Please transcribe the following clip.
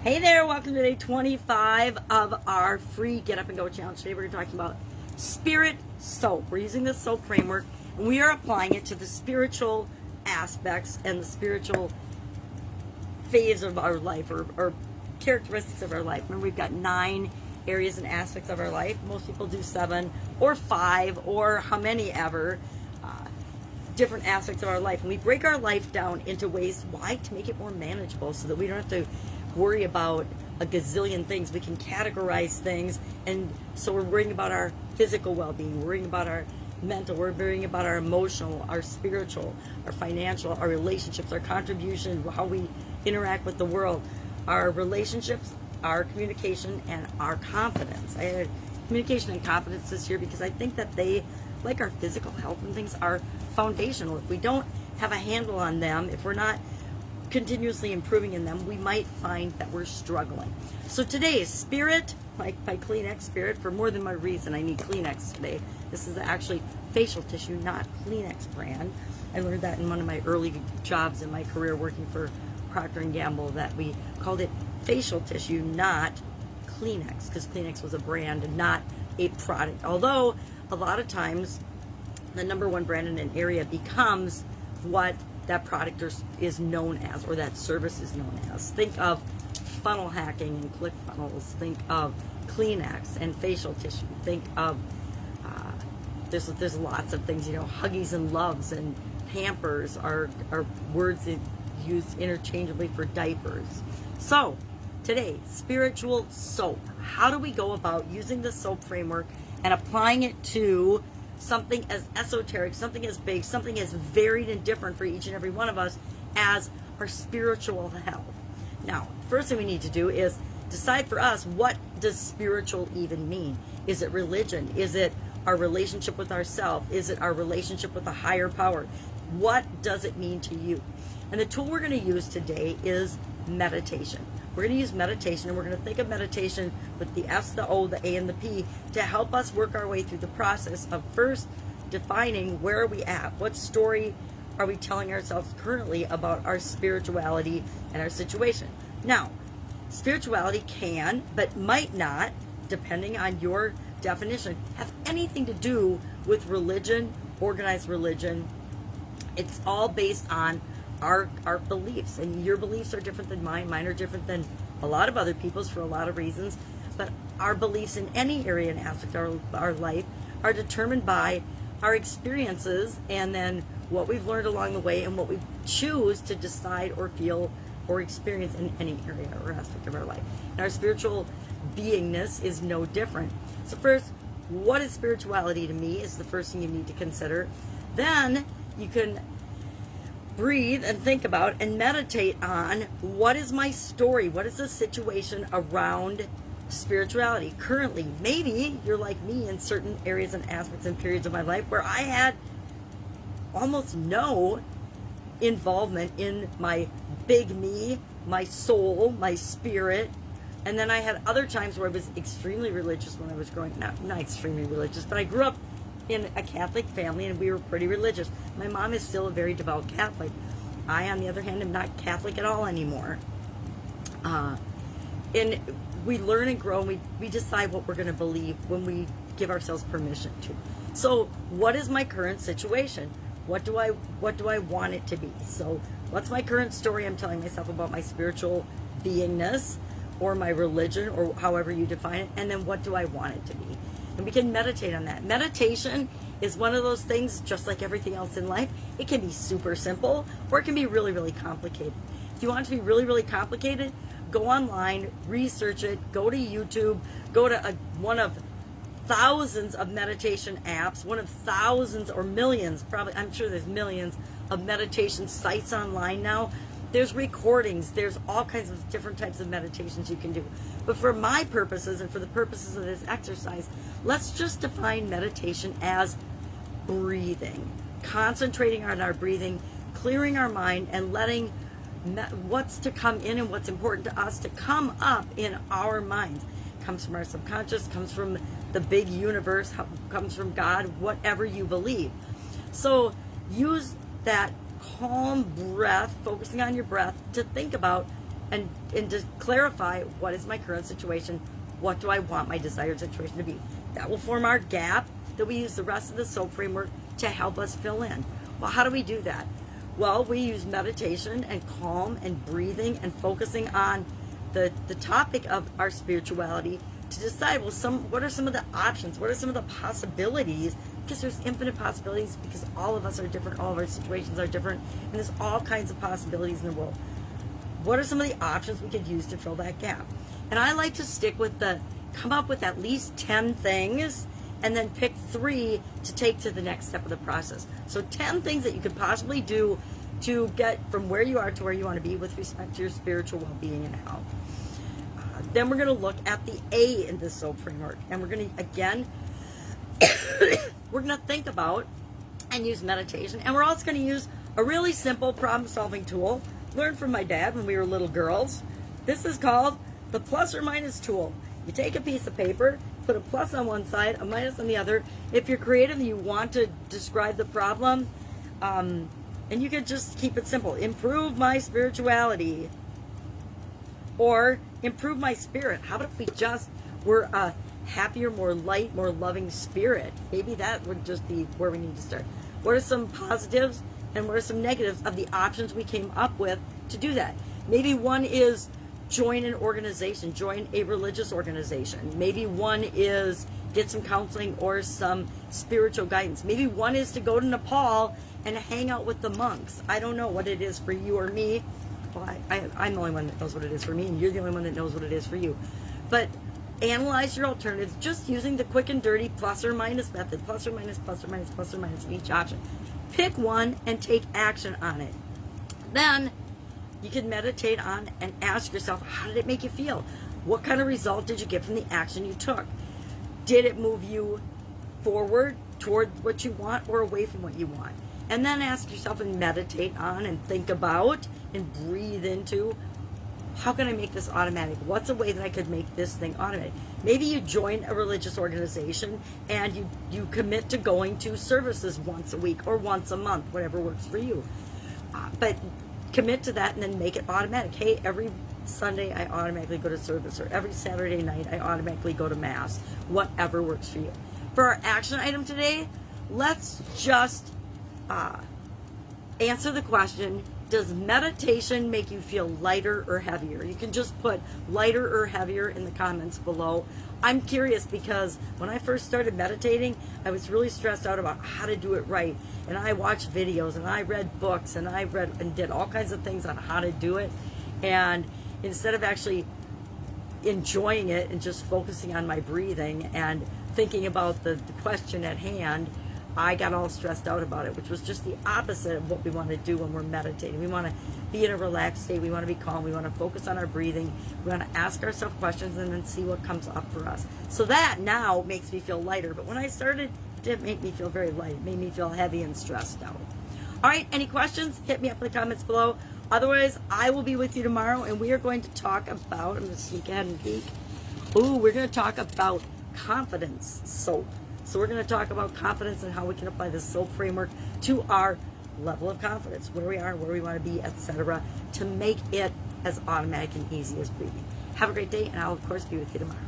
Hey there, welcome to day 25 of our free Get Up and Go challenge. Today we're talking about spirit soap. We're using this soap framework and we are applying it to the spiritual aspects and the spiritual phase of our life or characteristics of our life. Remember, we've got 9 areas and aspects of our life. Most people do 7 or 5 or how many ever different aspects of our life. And we break our life down into ways, why? To make it more manageable so that we don't have to worry about a gazillion things. We can categorize things, and so we're worrying about our physical well-being, we're worrying about our mental, we're worrying about our emotional, our spiritual, our financial, our relationships, our contribution, how we interact with the world, our relationships, our communication, and our confidence. I had communication and confidence this year because I think that they, like our physical health and things, are foundational. If we don't have a handle on them, if we're not continuously improving in them, we might find that we're struggling. So today is Spirit by Kleenex. Spirit, for more than my reason, I need Kleenex today. This is actually facial tissue, not Kleenex brand. I learned that in one of my early jobs in my career working for Procter & Gamble, that we called it facial tissue, not Kleenex, because Kleenex was a brand and not a product. Although a lot of times the number one brand in an area becomes what that product is known as, or that service is known as. Think of funnel hacking and ClickFunnels. Think of Kleenex and facial tissue. Think of there's lots of things. Huggies and Loves and Pampers are words that used interchangeably for diapers. So today, spiritual soap. How do we go about using the soap framework and applying it to something as esoteric, something as big, something as varied and different for each and every one of us as our spiritual health? Now, first thing we need to do is decide for us, what does spiritual even mean? Is it religion? Is it our relationship with ourselves? Is it our relationship with a higher power? What does it mean to you? And the tool we're going to use today is meditation. We're going to use meditation, and we're going to think of meditation with the S, the O, the A, and the P to help us work our way through the process of first defining where are we at, what story are we telling ourselves currently about our spirituality and our situation. Now, spirituality can, but might not, depending on your definition, have anything to do with religion, organized religion. It's all based on our beliefs, and your beliefs are different than mine. Mine are different than a lot of other people's for a lot of reasons. But our beliefs in any area and aspect of our life are determined by our experiences, and then what we've learned along the way, and what we choose to decide or feel or experience in any area or aspect of our life. And our spiritual beingness is no different. So first, what is spirituality to me is the first thing you need to consider. Then you can breathe and think about and meditate on, what is my story? What is the situation around spirituality currently? Maybe you're like me in certain areas and aspects and periods of my life where I had almost no involvement in my big me, my soul, my spirit. And then I had other times where I was extremely religious when I was growing up. Not extremely religious, but I grew up in a Catholic family, and we were pretty religious. My mom is still a very devout Catholic. I, on the other hand, am not Catholic at all anymore. And we learn and grow, and we decide what we're going to believe when we give ourselves permission to. So, what is my current situation? What do I want it to be? So, what's my current story I'm telling myself about my spiritual beingness, or my religion, or however you define it? And then what do I want it to be? And we can meditate on that. Meditation is one of those things, just like everything else in life. It can be super simple, or it can be really, really complicated. If you want it to be really, really complicated, go online, research it, go to YouTube, go to one of thousands of meditation apps, one of thousands or millions, probably, I'm sure there's millions of meditation sites online now. There's recordings, there's all kinds of different types of meditations you can do. But for my purposes and for the purposes of this exercise, let's just define meditation as breathing, concentrating on our breathing, clearing our mind, and letting what's to come in and what's important to us to come up in our minds. Comes from our subconscious, comes from the big universe, comes from God, whatever you believe. So use that calm breath, focusing on your breath, to think about and to clarify what is my current situation, what do I want my desired situation to be. That will form our gap that we use the rest of the SOAP framework to help us fill in. Well, how do we do that? Well, we use meditation and calm and breathing and focusing on the topic of our spirituality to decide, well, what are some of the options? What are some of the possibilities? Because there's infinite possibilities, because all of us are different, all of our situations are different, and there's all kinds of possibilities in the world. What are some of the options we could use to fill that gap? And I like to stick with come up with at least 10 things and then pick 3 to take to the next step of the process. So 10 things that you could possibly do to get from where you are to where you want to be with respect to your spiritual well-being and health. Then we're going to look at the A in this SOAP framework. And we're going to, again, we're going to think about and use meditation. And we're also going to use a really simple problem-solving tool learned from my dad when we were little girls. This is called the plus or minus tool. You take a piece of paper, put a plus on one side, a minus on the other. If you're creative and you want to describe the problem, and you can just keep it simple. Improve my spirituality. Or improve my spirit. How about if we just were a happier, more light, more loving spirit? Maybe that would just be where we need to start. What are some positives and what are some negatives of the options we came up with to do that? Maybe one is join an organization, join a religious organization. Maybe one is get some counseling or some spiritual guidance. Maybe one is to go to Nepal and hang out with the monks. I don't know what it is for you or me. Well, I'm the only one that knows what it is for me, and you're the only one that knows what it is for you. But analyze your alternatives just using the quick and dirty plus or minus method. Plus or minus, plus or minus, plus or minus each option. Pick one and take action on it. Then you can meditate on and ask yourself, how did it make you feel? What kind of result did you get from the action you took? Did it move you forward toward what you want or away from what you want? And then ask yourself and meditate on and think about and breathe into, how can I make this automatic? What's a way that I could make this thing automatic? Maybe you join a religious organization and you commit to going to services once a week or once a month, whatever works for you. But commit to that and then make it automatic. Hey, every Sunday I automatically go to service, or every Saturday night I automatically go to Mass. Whatever works for you. For our action item today, let's just answer the question, does meditation make you feel lighter or heavier? You can just put lighter or heavier in the comments below. I'm curious because when I first started meditating, I was really stressed out about how to do it right. And I watched videos and I read books and I read and did all kinds of things on how to do it. And instead of actually enjoying it and just focusing on my breathing and thinking about the question at hand, I got all stressed out about it, which was just the opposite of what we want to do when we're meditating. We want to be in a relaxed state. We want to be calm. We want to focus on our breathing. We want to ask ourselves questions and then see what comes up for us. So that now makes me feel lighter. But when I started, it didn't make me feel very light. It made me feel heavy and stressed out. All right, any questions? Hit me up in the comments below. Otherwise, I will be with you tomorrow, and we are going to talk about, I'm going to sneak ahead and peek. Ooh, we're going to talk about confidence soap. So we're going to talk about confidence and how we can apply the SOAP framework to our level of confidence, where we are, where we want to be, etc., to make it as automatic and easy as breathing. Have a great day, and I'll, of course, be with you tomorrow.